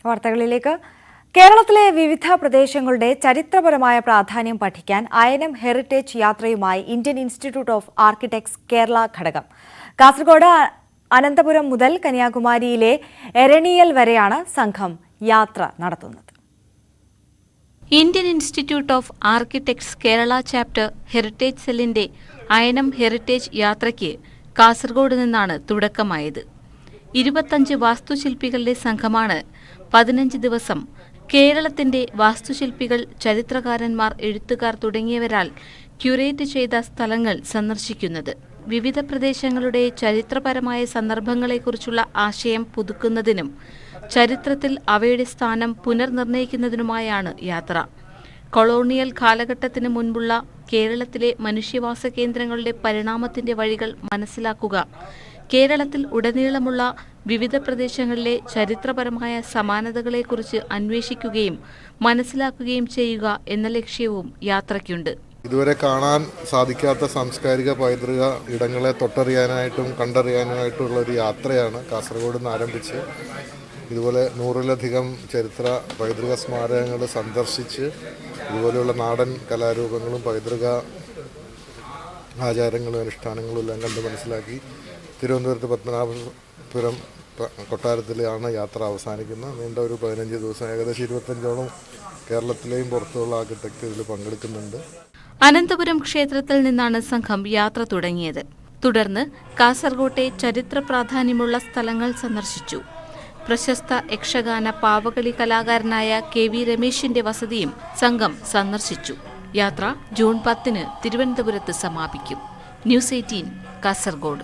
വാർത്തകളിലേക്ക്. കേരളത്തിലെ വിവിധ പ്രദേശങ്ങളുടെ ചരിത്രപരമായ പ്രാധാന്യം പഠിക്കാൻ അയനം ഹെറിറ്റേജ് യാത്രയുമായി Indian institute of architects Kerala ഘടകം. കാസർഗോഡ് അനന്തപുരം മുതൽ കന്യാകുമാരിയിലെ എരണിയൽ വരെയാണ് സംഘം യാത്ര നടത്തുന്നത്. Indian institute of architects Kerala chapter heritage സെല്ലിന്റെ അയനം ഹെറിറ്റേജ് യാത്രയ്ക്ക് കാസർഗോഡ് നിന്നാണ് തുടക്കമായത്. 25 വാസ്തുശില്പികളുടെ സംഘമാണ് 15 ദിവസം കേരളത്തിന്റെ വാസ്തുശില്പികൾ, ചരിത്രകാരന്മാർ, എഴുത്തുകാർ തുടങ്ങിയവരാൽ ക്യൂറേറ്റ് ചെയ്ത സ്ഥലങ്ങൾ സന്ദർശിക്കുന്നത്. വിവിധ പ്രദേശങ്ങളുടെ ചരിത്രപരമായ സന്ദർഭങ്ങളെക്കുറിച്ചുള്ള ആശയം പുതുക്കുന്നതിനും ചരിത്രത്തിൽ അവയുടെ സ്ഥാനം പുനർനിർണയിക്കുന്നതിനുമായാണ് യാത്ര. കൊളോണിയൽ കാലഘട്ടത്തിന് മുൻപുള്ള കേരളത്തിലെ മനുഷ്യവാസ കേന്ദ്രങ്ങളുടെ പരിണാമത്തിന്റെ വഴികൾ മനസ്സിലാക്കുക, കേരളത്തിൽ ഉടനീളമുള്ള വിവിധ പ്രദേശങ്ങളിലെ ചരിത്രപരമായ സമാനതകളെക്കുറിച്ച് അന്വേഷിക്കുകയും മനസ്സിലാക്കുകയും ചെയ്യുക എന്ന ലക്ഷ്യവും യാത്രയ്ക്കുണ്ട്. ഇതുവരെ കാണാൻ സാധിക്കാത്ത സാംസ്കാരിക പൈതൃക ഇടങ്ങളെ തൊട്ടറിയാനായിട്ടും കണ്ടറിയാനായിട്ടുള്ള ഒരു യാത്രയാണ് കാസർഗോഡ് നിന്ന് ആരംഭിച്ച് ഇതുപോലെ 100-ലധികം ചരിത്ര പൈതൃക സ്മാരകങ്ങൾ സന്ദർശിച്ച് ഇതുപോലെയുള്ള നാടൻ കലാരൂപങ്ങളും പൈതൃക ആചാരങ്ങളും അനുഷ്ഠാനങ്ങളും എല്ലാം കണ്ട് മനസ്സിലാക്കി തിരുവനന്തപുരത്ത് പത്മനാഭപുരം കൊട്ടാരത്തിലാണ് യാത്ര അവസാനിക്കുന്നത്. നീണ്ട ഒരു 15 ദിവസം, ഏകദേശം 25ഓളം കേരളത്തിലെയും പുറത്തുള്ള ആർക്കിടെക്ട് ഇതിൽ പങ്കെടുക്കുന്നുണ്ട്. അനന്തപുരം ക്ഷേത്രത്തിൽ നിന്നാണ് സംഘം യാത്ര തുടങ്ങിയത്. തുടർന്ന് കാസർഗോട്ടെ ചരിത്ര പ്രാധാന്യമുള്ള സ്ഥലങ്ങൾ സന്ദർശിച്ചു. പ്രശസ്ത യക്ഷഗാന പാവകളി കലാകാരനായ KV രമേശിന്റെ വസതിയും സംഘം സന്ദർശിച്ചു. യാത്ര ജൂൺ 10 തിരുവനന്തപുരത്ത് സമാപിക്കും. ന്യൂസ് 18 കാസർഗോഡ്.